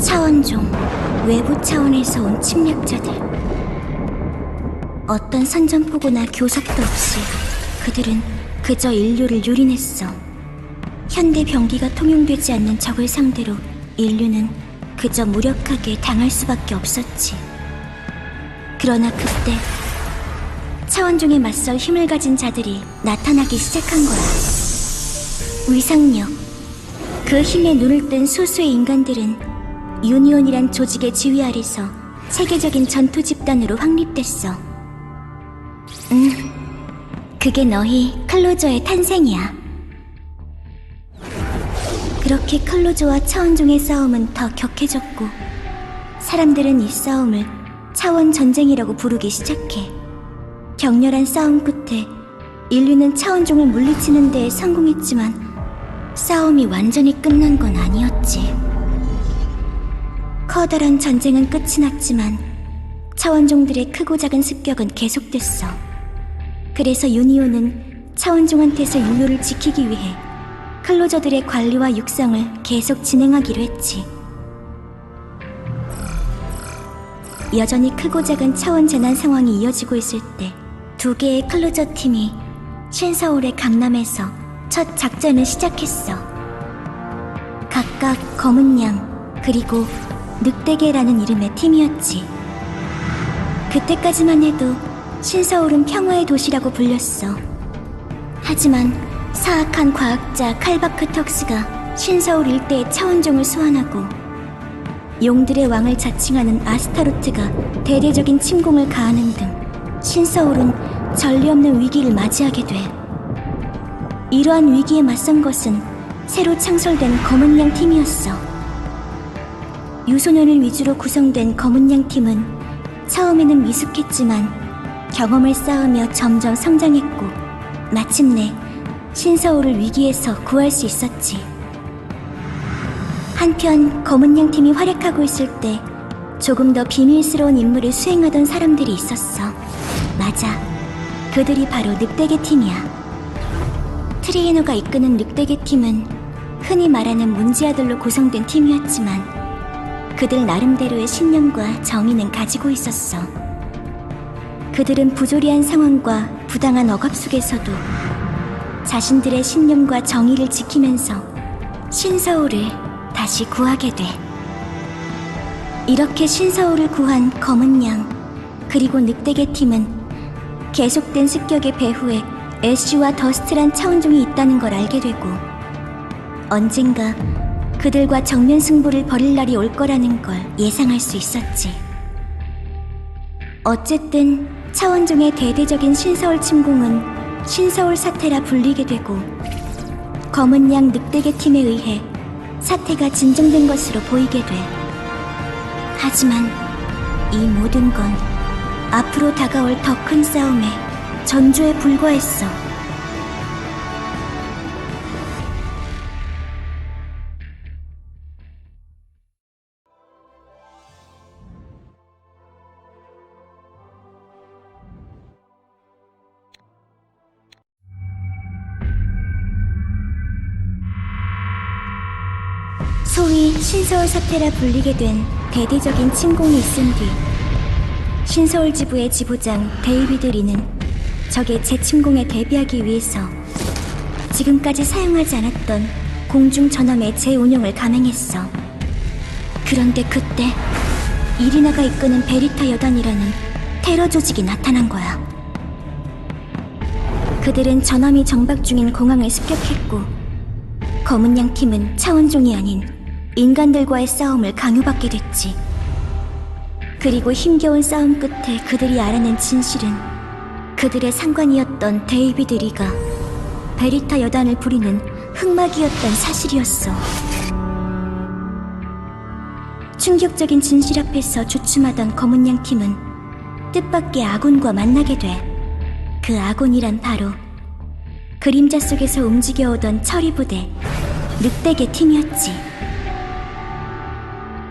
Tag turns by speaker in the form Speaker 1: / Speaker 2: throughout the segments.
Speaker 1: 차원종, 외부 차원에서 온 침략자들. 어떤 선전포고나 교섭도 없이 그들은 그저 인류를 유린했어. 현대 병기가 통용되지 않는 적을 상대로 인류는 그저 무력하게 당할 수밖에 없었지. 그러나 그때 차원종에 맞설 힘을 가진 자들이 나타나기 시작한 거야. 위상력, 그 힘에 눈을 뜬 소수의 인간들은 유니온이란 조직의 지휘 아래서 세계적인 전투 집단으로 확립됐어. 그게 너희 클로저의 탄생이야. 그렇게 클로저와 차원종의 싸움은 더 격해졌고 사람들은 이 싸움을 차원 전쟁이라고 부르기 시작해. 격렬한 싸움 끝에 인류는 차원종을 물리치는 데 성공했지만 싸움이 완전히 끝난 건 아니었지. 커다란 전쟁은 끝이 났지만 차원종들의 크고 작은 습격은 계속됐어. 그래서 유니온은 차원종한테서 인류를 지키기 위해 클로저들의 관리와 육성을 계속 진행하기로 했지. 여전히 크고 작은 차원 재난 상황이 이어지고 있을 때 두 개의 클로저 팀이 신서울의 강남에서 첫 작전을 시작했어. 각각 검은 양 그리고 늑대개라는 이름의 팀이었지. 그때까지만 해도 신서울은 평화의 도시라고 불렸어. 하지만 사악한 과학자 칼바크 턱스가 신서울 일대의 차원종을 소환하고 용들의 왕을 자칭하는 아스타로트가 대대적인 침공을 가하는 등 신서울은 전례 없는 위기를 맞이하게 돼. 이러한 위기에 맞선 것은 새로 창설된 검은 양 팀이었어. 유소년을 위주로 구성된 검은 양 팀은 처음에는 미숙했지만 경험을 쌓으며 점점 성장했고 마침내 신서울을 위기에서 구할 수 있었지. 한편 검은 양 팀이 활약하고 있을 때 조금 더 비밀스러운 임무를 수행하던 사람들이 있었어. 맞아, 그들이 바로 늑대개 팀이야. 트레이너가 이끄는 늑대개 팀은 흔히 말하는 문지아들로 구성된 팀이었지만 그들 나름대로의 신념과 정의는 가지고 있었어. 그들은 부조리한 상황과 부당한 억압 속에서도 자신들의 신념과 정의를 지키면서 신서울을 다시 구하게 돼. 이렇게 신서울을 구한 검은 양 그리고 늑대개 팀은 계속된 습격의 배후에 애쉬와 더스트란 차원종이 있다는 걸 알게 되고 언젠가 그들과 정면 승부를 벌일 날이 올 거라는 걸 예상할 수 있었지. 어쨌든 차원종의 대대적인 신서울 침공은 신서울 사태라 불리게 되고 검은 양 늑대개 팀에 의해 사태가 진정된 것으로 보이게 돼. 하지만 이 모든 건 앞으로 다가올 더 큰 싸움의 전조에 불과했어. 소위 신서울 사태라 불리게 된 대대적인 침공이 있은 뒤 신서울 지부의 지부장 데이비드 리는 적의 재침공에 대비하기 위해서 지금까지 사용하지 않았던 공중전함의 재운용을 감행했어. 그런데 그때 이리나가 이끄는 베리타 여단이라는 테러 조직이 나타난 거야. 그들은 전함이 정박 중인 공항을 습격했고 검은 양 팀은 차원종이 아닌 인간들과의 싸움을 강요받게 됐지. 그리고 힘겨운 싸움 끝에 그들이 알아낸 진실은 그들의 상관이었던 데이비드 리가 베리타 여단을 부리는 흑막이었던 사실이었어. 충격적인 진실 앞에서 주춤하던 검은 양 팀은 뜻밖의 아군과 만나게 돼. 그 아군이란 바로 그림자 속에서 움직여오던 처리부대 늑대개 팀이었지.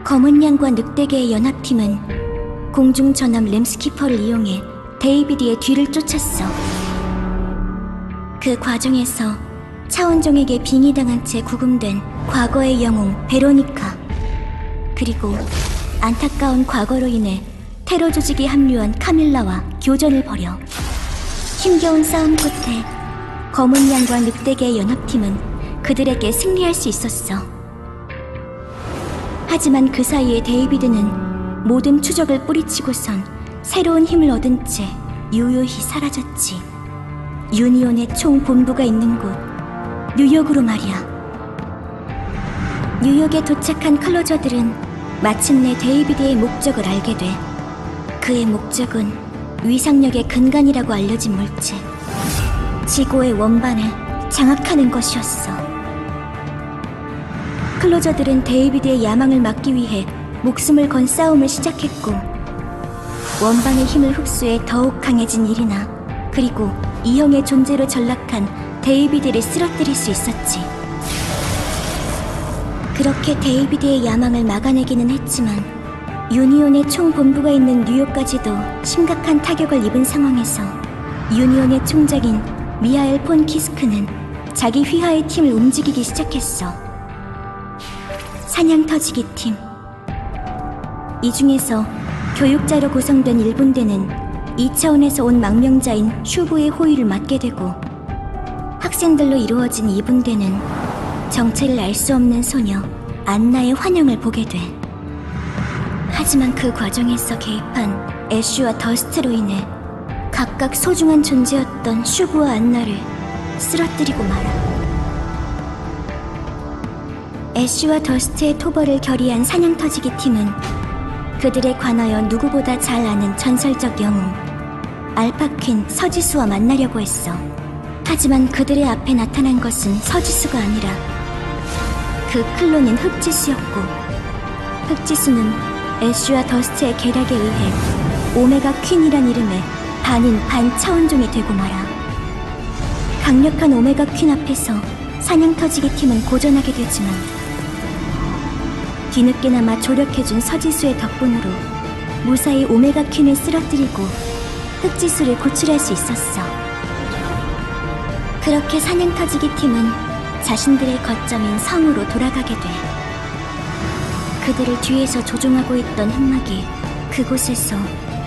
Speaker 1: 검은 양과 늑대개의 연합팀은 공중전함 램스키퍼를 이용해 데이비드의 뒤를 쫓았어. 그 과정에서 차원종에게 빙의당한 채 구금된 과거의 영웅 베로니카 그리고 안타까운 과거로 인해 테러 조직이 합류한 카밀라와 교전을 벌여 힘겨운 싸움 끝에 검은 양과 늑대계의 연합팀은 그들에게 승리할 수 있었어. 하지만 그 사이에 데이비드는 모든 추적을 뿌리치고선 새로운 힘을 얻은 채 유유히 사라졌지. 유니온의 총 본부가 있는 곳, 뉴욕으로 말이야. 뉴욕에 도착한 클로저들은 마침내 데이비드의 목적을 알게 돼. 그의 목적은 위상력의 근간이라고 알려진 물체, 지구의 원반을 장악하는 것이었어. 클로저들은 데이비드의 야망을 막기 위해 목숨을 건 싸움을 시작했고, 원반의 힘을 흡수해 더욱 강해진 이리나, 그리고 이형의 존재로 전락한 데이비드를 쓰러뜨릴 수 있었지. 그렇게 데이비드의 야망을 막아내기는 했지만 유니온의 총 본부가 있는 뉴욕까지도 심각한 타격을 입은 상황에서 유니온의 총장인 미하엘 폰 키스크는 자기 휘하의 팀을 움직이기 시작했어. 사냥터지기 팀. 이 중에서 교육자로 구성된 1분대는 2차원에서 온 망명자인 슈브의 호위를 맡게 되고, 학생들로 이루어진 2분대는 정체를 알 수 없는 소녀 안나의 환영을 보게 돼. 하지만 그 과정에서 개입한 애쉬와 더스트로 인해 각각 소중한 존재였던 슈브와 안나를 쓰러뜨리고 말아. 애쉬와 더스트의 토벌을 결의한 사냥터지기 팀은 그들에 관하여 누구보다 잘 아는 전설적 영웅 알파퀸 서지수와 만나려고 했어. 하지만 그들의 앞에 나타난 것은 서지수가 아니라 그 클론인 흑지수였고, 흑지수는 애쉬와 더스트의 계략에 의해 오메가 퀸이란 이름의 반인 반차원종이 되고 말아. 강력한 오메가 퀸 앞에서 사냥터지기 팀은 고전하게 되지만 뒤늦게나마 조력해준 서지수의 덕분으로 무사히 오메가 퀸을 쓰러뜨리고 흑지수를 구출할 수 있었어. 그렇게 사냥터지기 팀은 자신들의 거점인 성으로 돌아가게 돼. 그들을 뒤에서 조종하고 있던 흑막이 그곳에서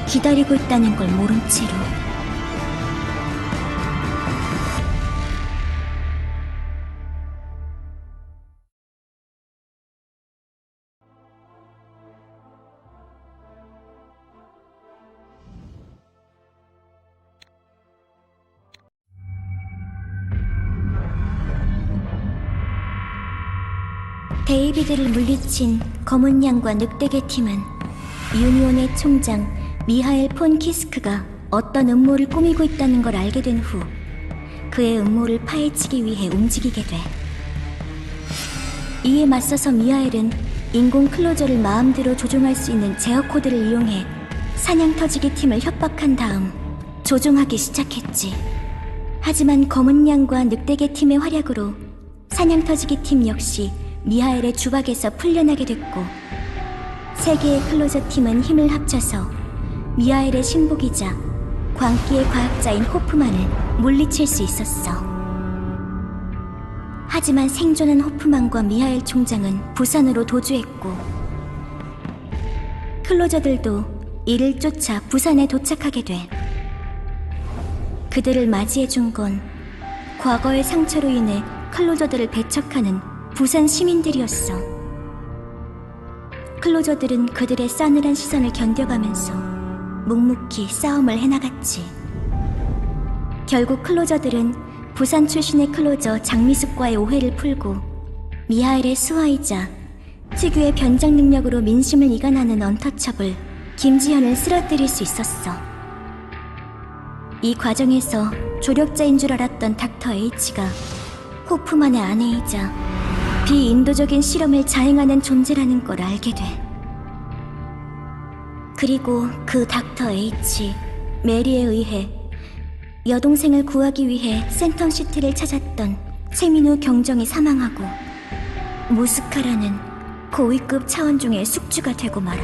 Speaker 1: 기다리고 있다는 걸 모른 채로. 데이비드를 물리친 검은 양과 늑대계 팀은 유니온의 총장 미하엘 폰 키스크가 어떤 음모를 꾸미고 있다는 걸 알게 된 후 그의 음모를 파헤치기 위해 움직이게 돼. 이에 맞서서 미하엘은 인공 클로저를 마음대로 조종할 수 있는 제어 코드를 이용해 사냥터지기 팀을 협박한 다음 조종하기 시작했지. 하지만 검은 양과 늑대계 팀의 활약으로 사냥터지기 팀 역시 미하엘의 주박에서 풀려나게 됐고, 세 개의 클로저 팀은 힘을 합쳐서 미하엘의 신복이자 광기의 과학자인 호프만을 물리칠 수 있었어. 하지만 생존한 호프만과 미하엘 총장은 부산으로 도주했고, 클로저들도 이를 쫓아 부산에 도착하게 돼. 그들을 맞이해준 건 과거의 상처로 인해 클로저들을 배척하는 부산 시민들이었어. 클로저들은 그들의 싸늘한 시선을 견뎌가면서 묵묵히 싸움을 해나갔지. 결국 클로저들은 부산 출신의 클로저 장미숙과의 오해를 풀고 미하엘의 수하이자 특유의 변장 능력으로 민심을 이간하는 언터처블 김지현을 쓰러뜨릴 수 있었어. 이 과정에서 조력자인 줄 알았던 닥터 H가 호프만의 아내이자 비인도적인 실험을 자행하는 존재라는 걸 알게 돼. 그리고 그 닥터 H, 메리에 의해 여동생을 구하기 위해 센텀시티를 찾았던 최민우 경정이 사망하고 무스카라는 고위급 차원종의 숙주가 되고 말아.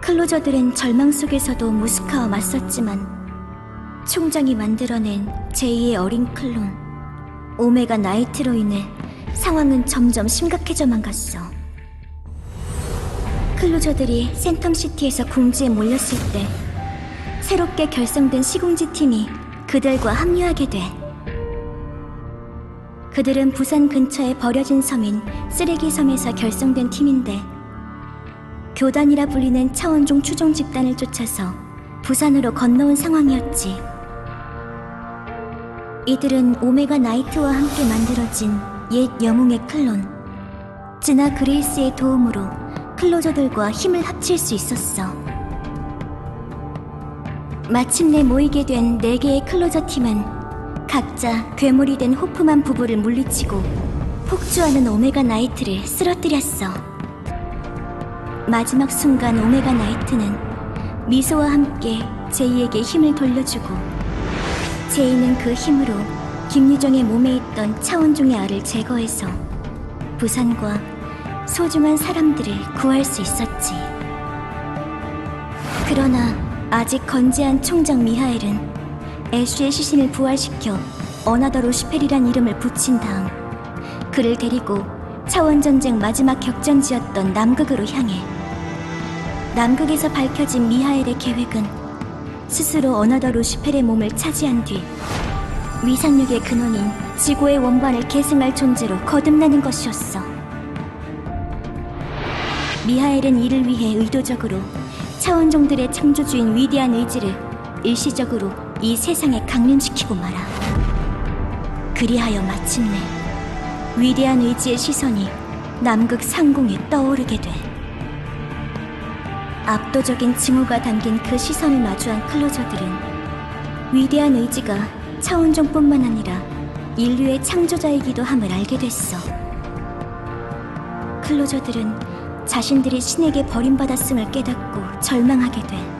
Speaker 1: 클로저들은 절망 속에서도 무스카와 맞섰지만 총장이 만들어낸 제2의 어린 클론 오메가 나이트로 인해 상황은 점점 심각해져만 갔어. 클로저들이 센텀시티에서 궁지에 몰렸을 때 새롭게 결성된 시궁지 팀이 그들과 합류하게 돼. 그들은 부산 근처에 버려진 섬인 쓰레기섬에서 결성된 팀인데 교단이라 불리는 차원종 추종 집단을 쫓아서 부산으로 건너온 상황이었지. 이들은 오메가 나이트와 함께 만들어진 옛 영웅의 클론 즈나 그레이스의 도움으로 클로저들과 힘을 합칠 수 있었어. 마침내 모이게 된 4개의 클로저 팀은 각자 괴물이 된 호프만 부부를 물리치고 폭주하는 오메가 나이트를 쓰러뜨렸어. 마지막 순간 오메가 나이트는 미소와 함께 제이에게 힘을 돌려주고 제이는 그 힘으로 김유정의 몸에 있던 차원종의 알을 제거해서 부산과 소중한 사람들을 구할 수 있었지. 그러나 아직 건재한 총장 미하엘은 애쉬의 시신을 부활시켜 어나더 루시펠이란 이름을 붙인 다음 그를 데리고 차원전쟁 마지막 격전지였던 남극으로 향해 남극에서 밝혀진 미하엘의 계획은 스스로 어나더 루시펠의 몸을 차지한 뒤 위상력의 근원인 지구의 원반을 계승할 존재로 거듭나는 것이었어. 미하엘은 이를 위해 의도적으로 차원종들의 창조주인 위대한 의지를 일시적으로 이 세상에 강림시키고 말아. 그리하여 마침내 위대한 의지의 시선이 남극 상공에 떠오르게 돼. 압도적인 징후가 담긴 그 시선을 마주한 클로저들은 위대한 의지가 차원종뿐만 아니라 인류의 창조자이기도 함을 알게 됐어. 클로저들은 자신들이 신에게 버림받았음을 깨닫고 절망하게 돼.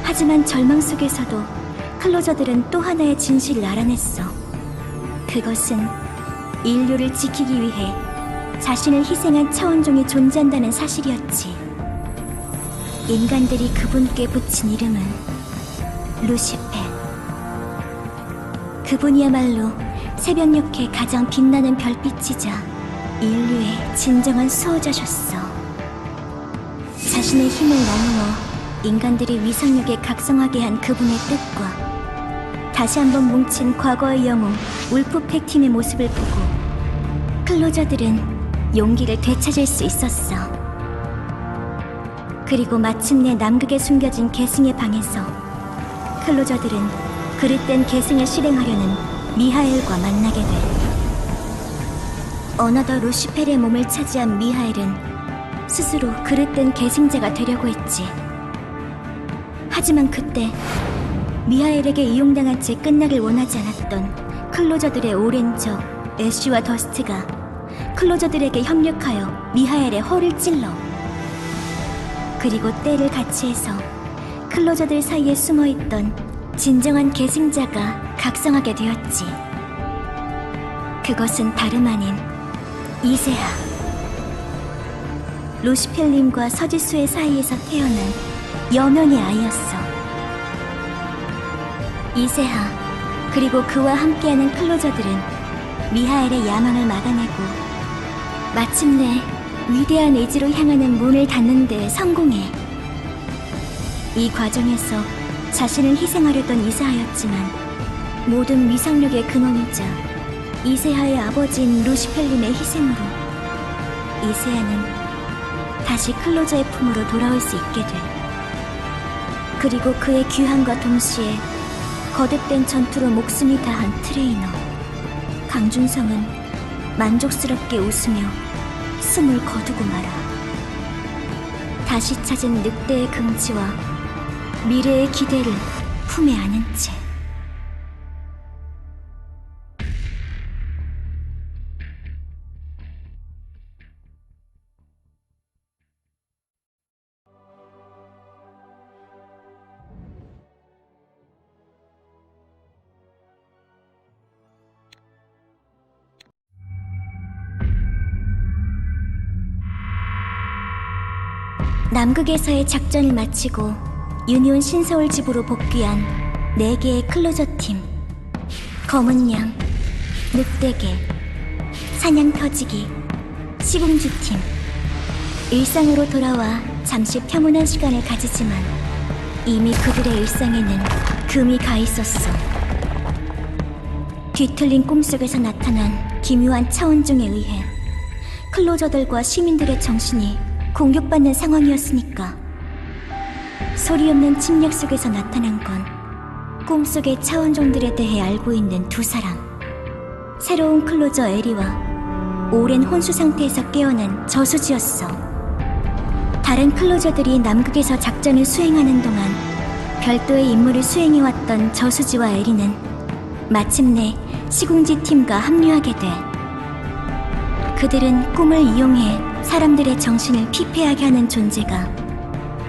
Speaker 1: 하지만 절망 속에서도 클로저들은 또 하나의 진실을 알아냈어. 그것은 인류를 지키기 위해 자신을 희생한 차원종이 존재한다는 사실이었지. 인간들이 그분께 붙인 이름은 루시펠. 그분이야말로 새벽녘의 가장 빛나는 별빛이자 인류의 진정한 수호자셨어. 자신의 힘을 나누어 인간들이 위상력에 각성하게 한 그분의 뜻과 다시 한번 뭉친 과거의 영웅 울프팩 팀의 모습을 보고 클로저들은 용기를 되찾을 수 있었어. 그리고 마침내 남극에 숨겨진 계승의 방에서 클로저들은 그릇된 계승을 실행하려는 미하엘과 만나게 돼. 어나더 루시펠의 몸을 차지한 미하엘은 스스로 그릇된 계승자가 되려고 했지. 하지만 그때 미하엘에게 이용당한 채 끝나길 원하지 않았던 클로저들의 오랜 적 애쉬와 더스트가 클로저들에게 협력하여 미하엘의 허를 찔러. 그리고 때를 같이 해서 클로저들 사이에 숨어있던 진정한 계승자가 각성하게 되었지. 그것은 다름 아닌 이세하. 루시펠님과 서지수의 사이에서 태어난 여명의 아이였어. 이세하 그리고 그와 함께하는 클로저들은 미하엘의 야망을 막아내고 마침내 위대한 의지로 향하는 문을 닫는 데 성공해. 이 과정에서 자신을 희생하려던 이세하였지만 모든 위상력의 근원이자 이세하의 아버지인 루시펠님의 희생으로 이세하는 다시 클로저의 품으로 돌아올 수 있게 돼. 그리고 그의 귀환과 동시에 거듭된 전투로 목숨이 다한 트레이너 강준성은 만족스럽게 웃으며 숨을 거두고 말아. 다시 찾은 늑대의 긍지와 미래의 기대를 품에 안은 채. 남극에서의 작전을 마치고 유니온 신서울 집으로 복귀한 4개의 클로저 팀. 검은 양, 늑대개, 사냥 터지기, 시궁주팀. 일상으로 돌아와 잠시 평온한 시간을 가지지만 이미 그들의 일상에는 금이 가 있었어. 뒤틀린 꿈속에서 나타난 기묘한 차원종에 의해 클로저들과 시민들의 정신이 공격받는 상황이었으니까. 소리 없는 침략 속에서 나타난 건 꿈속의 차원종들에 대해 알고 있는 두 사람. 새로운 클로저 에리와 오랜 혼수 상태에서 깨어난 저수지였어. 다른 클로저들이 남극에서 작전을 수행하는 동안 별도의 임무를 수행해왔던 저수지와 에리는 마침내 시궁지 팀과 합류하게 돼. 그들은 꿈을 이용해 사람들의 정신을 피폐하게 하는 존재가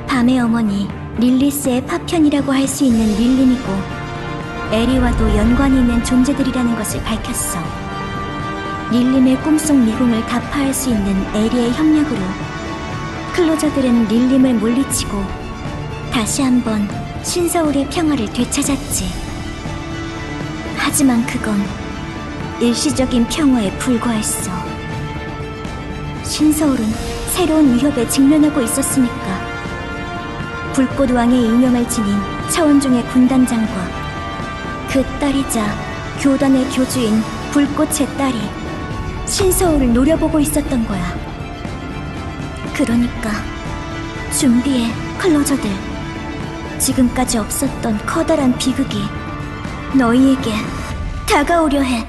Speaker 1: 밤의 어머니 릴리스의 파편이라고 할 수 있는 릴림이고 에리와도 연관이 있는 존재들이라는 것을 밝혔어. 릴림의 꿈속 미궁을 타파할 수 있는 에리의 협력으로 클로저들은 릴림을 물리치고 다시 한번 신서울의 평화를 되찾았지. 하지만 그건 일시적인 평화에 불과했어. 신서울은 새로운 위협에 직면하고 있었으니까. 불꽃왕의 이명을 지닌 차원종의 군단장과 그 딸이자 교단의 교주인 불꽃의 딸이 신서울을 노려보고 있었던 거야. 그러니까 준비해, 클로저들. 지금까지 없었던 커다란 비극이 너희에게 다가오려 해.